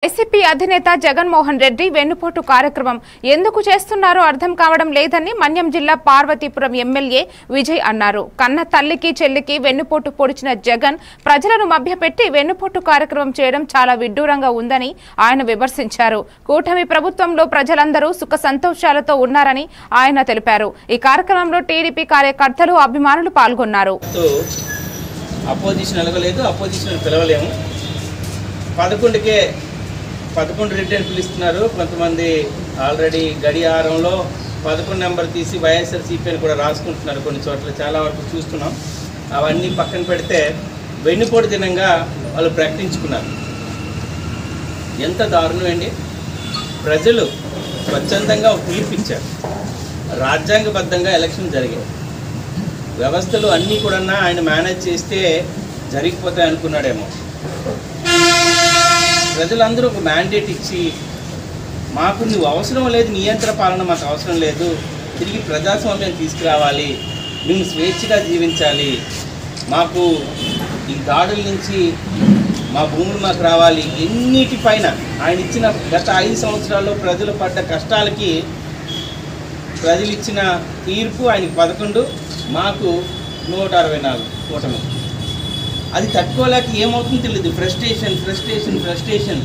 YCP అధినేత జగన్మోహన్ రెడ్డి వెన్నుపోటు కార్యక్రమం ఎందుకు చేస్తున్నారో అర్థం కావడం లేదని మన్యం జిల్లా పార్వతీపురం ఎమ్మెల్యే విజయ్ అన్నారు. కన్న తల్లికి చెల్లికి వెన్నుపోటు పొడిచిన జగన్ ప్రజలను మభ్యపెట్టి వెన్నుపోటు కార్యక్రమం చేయడం చాలా విడ్డూరంగా ఉందని ఆయన విమర్శించారు. కూటమి ప్రభుత్వంలో ప్రజలందరూ సుఖ సంతోషాలతో ఉన్నారని ఆయన తెలిపారు. ఈ కార్యక్రమంలో టీడీపీ కార్యకర్తలు అభిమానులు పాల్గొన్నారు. అపోజిషన్ ఎలగలేదు, అపోజిషన్ పిలవలేము. 11 రెడ్డి అని పిలుస్తున్నారు. కొంతమంది ఆల్రెడీ గడియారంలో 11 నెంబర్ తీసి వైఎస్ఆర్సీపీ అని కూడా రాసుకుంటున్నారు. కొన్ని చోట్ల చాలా వరకు చూస్తున్నాం. అవన్నీ పక్కన పెడితే వెన్నుపోటు దినంగా వాళ్ళు ప్రకటించుకున్నారు. ఎంత దారుణం అండి! ప్రజలు స్వచ్ఛందంగా పిలిపించారు. రాజ్యాంగబద్ధంగా ఎలక్షన్ జరిగాయి. వ్యవస్థలు అన్నీ కూడా ఆయన మేనేజ్ చేస్తే జరిగిపోతాయి అనుకున్నాడేమో. ప్రజలందరూ ఒక మ్యాండేట్ ఇచ్చి మాకు నువ్వు అవసరం లేదు, నియంత్రణ పాలన మాకు అవసరం లేదు, తిరిగి ప్రజాస్వామ్యం తీసుకురావాలి, మేము స్వేచ్ఛగా జీవించాలి, మాకు ఈ దాడుల నుంచి మా భూములు మాకు రావాలి, ఎన్నిటిపైన ఆయన ఇచ్చిన గత 5 సంవత్సరాల్లో ప్రజలు పడ్డ కష్టాలకి ప్రజలు ఇచ్చిన తీర్పు ఆయనకి 11, మాకు 164 కూటమి. అది తట్టుకోలేక ఏమవుతుందో తెలియదు. ఫ్రస్ట్రేషన్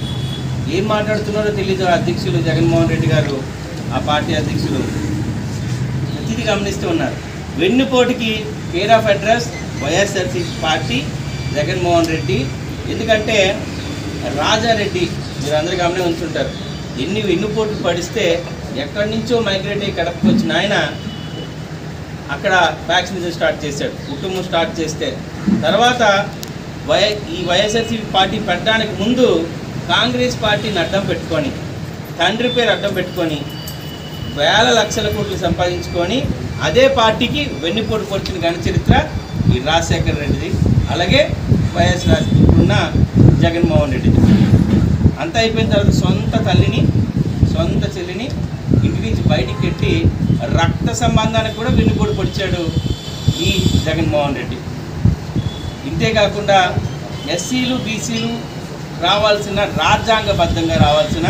ఏం మాట్లాడుతున్నారో తెలీదు. అధ్యక్షులు జగన్మోహన్ రెడ్డి గారు, ఆ పార్టీ అధ్యక్షులు ప్రతిదీ గమనిస్తూ ఉన్నారు. వెన్నుపోటుకి care of address YSRCP party, Jaganmohan Reddy. ఎందుకంటే రాజారెడ్డి మీరు అందరూ గమనించి ఉంచుంటారు. వెన్నుపోటు పడిస్తే ఎక్కడి నుంచో మైగ్రేట్ అయ్యి కడపకు వచ్చిన ఆయన అక్కడ వ్యాక్సినేషన్ స్టార్ట్ చేశాడు. కుటుంబం స్టార్ట్ చేస్తే తర్వాత ఈ వైఎస్ఆర్సీపీ పార్టీ పెట్టడానికి ముందు కాంగ్రెస్ పార్టీని అడ్డం పెట్టుకొని, తండ్రి పేరు అడ్డం పెట్టుకొని వేల లక్షల కోట్లు సంపాదించుకొని అదే పార్టీకి వెన్నుపోటు పొడిచిన ఘన చరిత్ర ఈ రాజశేఖర రెడ్డిది, అలాగే వైఎస్ ఉన్న జగన్మోహన్ రెడ్డిది. అంతా అయిపోయిన తర్వాత సొంత తల్లిని, సొంత చెల్లిని ఇంటి నుంచి బయటికి పెట్టి రక్త సంబంధానికి కూడా వెన్నుపోటు పొడిచాడు ఈ జగన్మోహన్ రెడ్డి. ఇంతేకాకుండా ఎస్సీలు బీసీలు రావాల్సిన, రాజ్యాంగబద్ధంగా రావాల్సిన